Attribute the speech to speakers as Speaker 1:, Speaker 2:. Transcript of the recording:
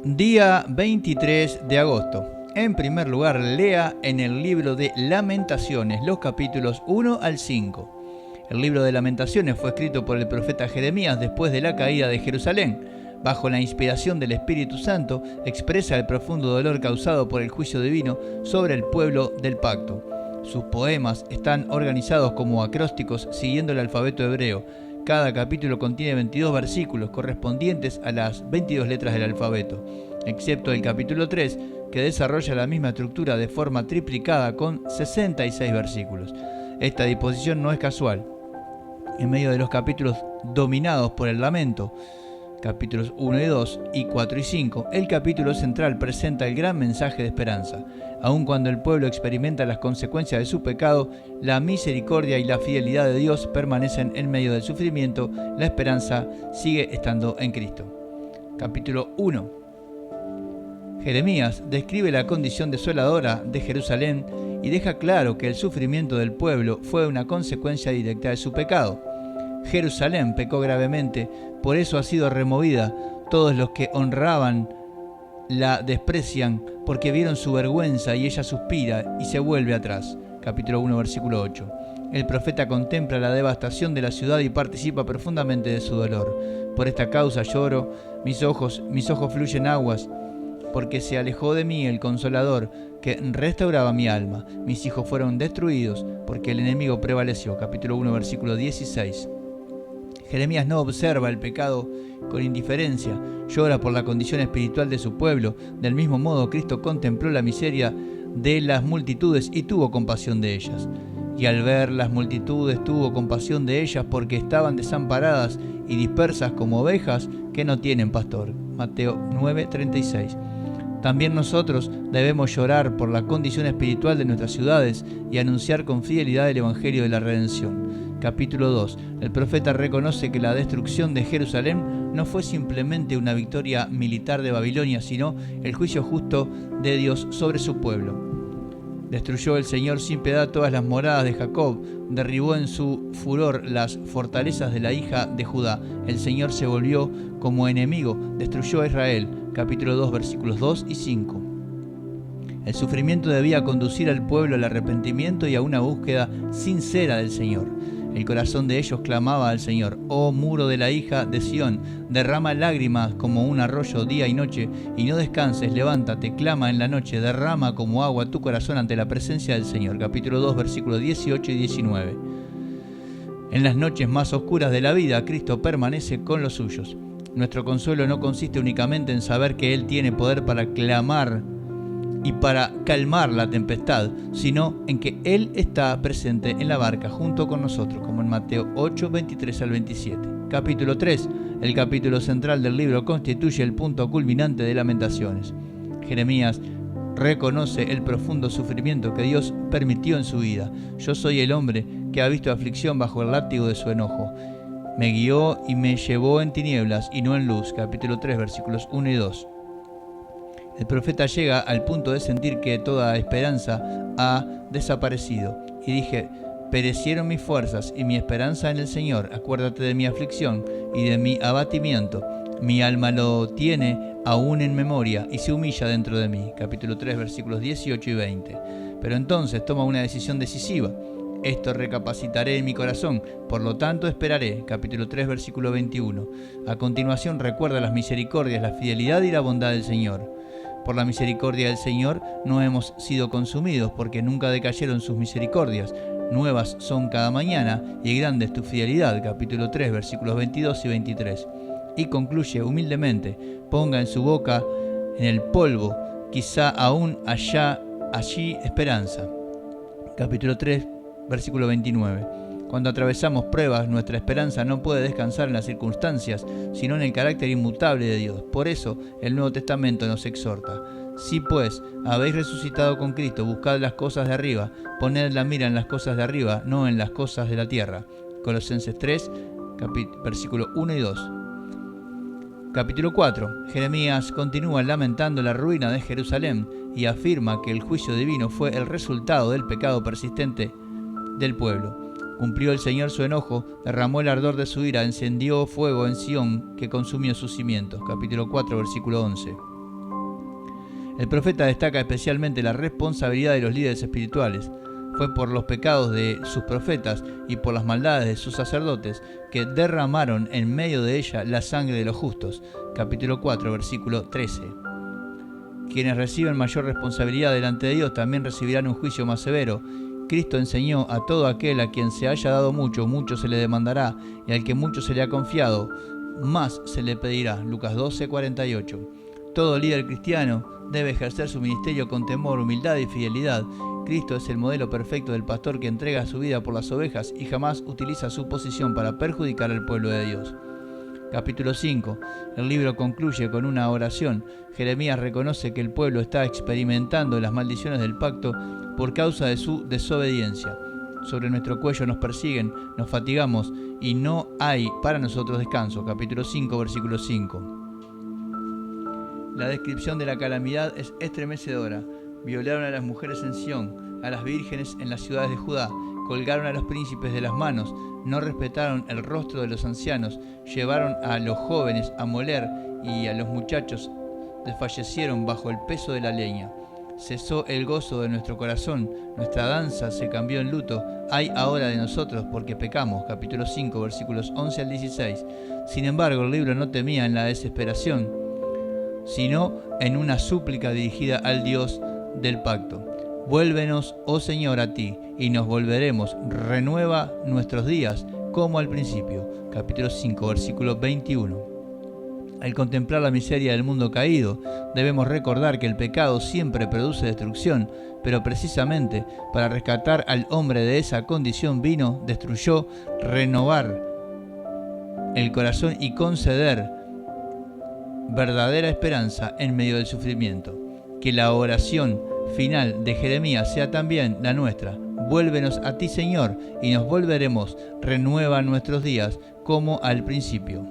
Speaker 1: Día 23 de agosto. En primer lugar, lea en el libro de Lamentaciones los capítulos 1 al 5. El libro de Lamentaciones fue escrito por el profeta Jeremías después de la caída de Jerusalén. Bajo la inspiración del Espíritu Santo, expresa el profundo dolor causado por el juicio divino sobre el pueblo del pacto. Sus poemas están organizados como acrósticos siguiendo el alfabeto hebreo. Cada capítulo contiene 22 versículos correspondientes a las 22 letras del alfabeto, excepto el capítulo 3, que desarrolla la misma estructura de forma triplicada con 66 versículos. Esta disposición no es casual. En medio de los capítulos dominados por el lamento, capítulos 1 y 2 y 4 y 5, el capítulo central presenta el gran mensaje de esperanza. Aun cuando el pueblo experimenta las consecuencias de su pecado, la misericordia y la fidelidad de Dios permanecen en medio del sufrimiento. La esperanza sigue estando en Cristo. Capítulo 1. Jeremías describe la condición desoladora de Jerusalén y deja claro que el sufrimiento del pueblo fue una consecuencia directa de su pecado. Jerusalén pecó gravemente, por eso ha sido removida. Todos los que honraban la desprecian porque vieron su vergüenza y ella suspira y se vuelve atrás. Capítulo 1, versículo 8. El profeta contempla la devastación de la ciudad y participa profundamente de su dolor. Por esta causa lloro, mis ojos fluyen aguas, porque se alejó de mí el Consolador que restauraba mi alma. Mis hijos fueron destruidos porque el enemigo prevaleció. Capítulo 1, versículo 16. Jeremías no observa el pecado con indiferencia, llora por la condición espiritual de su pueblo. Del mismo modo, Cristo contempló la miseria de las multitudes y tuvo compasión de ellas. Y al ver las multitudes tuvo compasión de ellas porque estaban desamparadas y dispersas como ovejas que no tienen pastor. Mateo 9:36. También nosotros debemos llorar por la condición espiritual de nuestras ciudades y anunciar con fidelidad el Evangelio de la Redención. Capítulo 2. El profeta reconoce que la destrucción de Jerusalén no fue simplemente una victoria militar de Babilonia, sino el juicio justo de Dios sobre su pueblo. Destruyó el Señor sin piedad todas las moradas de Jacob, derribó en su furor las fortalezas de la hija de Judá. El Señor se volvió como enemigo, destruyó a Israel. Capítulo 2, versículos 2 y 5. El sufrimiento debía conducir al pueblo al arrepentimiento y a una búsqueda sincera del Señor. El corazón de ellos clamaba al Señor: «Oh muro de la hija de Sión, derrama lágrimas como un arroyo día y noche, y no descanses, levántate, clama en la noche, derrama como agua tu corazón ante la presencia del Señor». Capítulo 2, versículos 18 y 19. En las noches más oscuras de la vida, Cristo permanece con los suyos. Nuestro consuelo no consiste únicamente en saber que Él tiene poder para clamar y para calmar la tempestad, sino en que Él está presente en la barca junto con nosotros, como en Mateo 8, 23 al 27. Capítulo 3. El capítulo central del libro constituye el punto culminante de Lamentaciones. Jeremías reconoce el profundo sufrimiento que Dios permitió en su vida. «Yo soy el hombre que ha visto aflicción bajo el látigo de su enojo. Me guió y me llevó en tinieblas y no en luz». Capítulo 3, versículos 1 y 2. El profeta llega al punto de sentir que toda esperanza ha desaparecido. Y dije: «Perecieron mis fuerzas y mi esperanza en el Señor. Acuérdate de mi aflicción y de mi abatimiento. Mi alma lo tiene aún en memoria y se humilla dentro de mí». Capítulo 3, versículos 18 y 20. Pero entonces toma una decisión decisiva. «Esto recapacitaré en mi corazón, por lo tanto esperaré». Capítulo 3, versículo 21. A continuación recuerda las misericordias, la fidelidad y la bondad del Señor. Por la misericordia del Señor no hemos sido consumidos, porque nunca decayeron sus misericordias. Nuevas son cada mañana, y grande es tu fidelidad. Capítulo 3, versículos 22 y 23. Y concluye humildemente: «Ponga en su boca, en el polvo, quizá aún allí esperanza». Capítulo 3, versículo 29. Cuando atravesamos pruebas, nuestra esperanza no puede descansar en las circunstancias, sino en el carácter inmutable de Dios. Por eso, el Nuevo Testamento nos exhorta: «Si pues habéis resucitado con Cristo, buscad las cosas de arriba, poned la mira en las cosas de arriba, no en las cosas de la tierra». Colosenses 3, versículo 1 y 2. Capítulo 4. Jeremías continúa lamentando la ruina de Jerusalén y afirma que el juicio divino fue el resultado del pecado persistente del pueblo. Cumplió el Señor su enojo, derramó el ardor de su ira, encendió fuego en Sión que consumió sus cimientos. Capítulo 4, versículo 11. El profeta destaca especialmente la responsabilidad de los líderes espirituales. Fue por los pecados de sus profetas y por las maldades de sus sacerdotes que derramaron en medio de ella la sangre de los justos. Capítulo 4, versículo 13. Quienes reciben mayor responsabilidad delante de Dios también recibirán un juicio más severo. Cristo enseñó: a todo aquel a quien se haya dado mucho, mucho se le demandará, y al que mucho se le ha confiado, más se le pedirá. Lucas 12, 48. Todo líder cristiano debe ejercer su ministerio con temor, humildad y fidelidad. Cristo es el modelo perfecto del pastor que entrega su vida por las ovejas y jamás utiliza su posición para perjudicar al pueblo de Dios. Capítulo 5. El libro concluye con una oración. Jeremías reconoce que el pueblo está experimentando las maldiciones del pacto por causa de su desobediencia. Sobre nuestro cuello nos persiguen, nos fatigamos y no hay para nosotros descanso. Capítulo 5, versículo 5. La descripción de la calamidad es estremecedora. Violaron a las mujeres en Sión, a las vírgenes en las ciudades de Judá, colgaron a los príncipes de las manos, no respetaron el rostro de los ancianos, llevaron a los jóvenes a moler y a los muchachos desfallecieron bajo el peso de la leña. Cesó el gozo de nuestro corazón, nuestra danza se cambió en luto. Hay ahora de nosotros porque pecamos. Capítulo 5, versículos 11 al 16. Sin embargo, el libro no temía en la desesperación, sino en una súplica dirigida al Dios del pacto. Vuélvenos, oh Señor, a ti, y nos volveremos. Renueva nuestros días como al principio. Capítulo 5, versículo 21. Al contemplar la miseria del mundo caído, debemos recordar que el pecado siempre produce destrucción, pero precisamente para rescatar al hombre de esa condición vino, destruyó, renovar el corazón y conceder verdadera esperanza en medio del sufrimiento. Que la oración final de Jeremías sea también la nuestra. Vuélvenos a ti, Señor, y nos volveremos. Renueva nuestros días como al principio.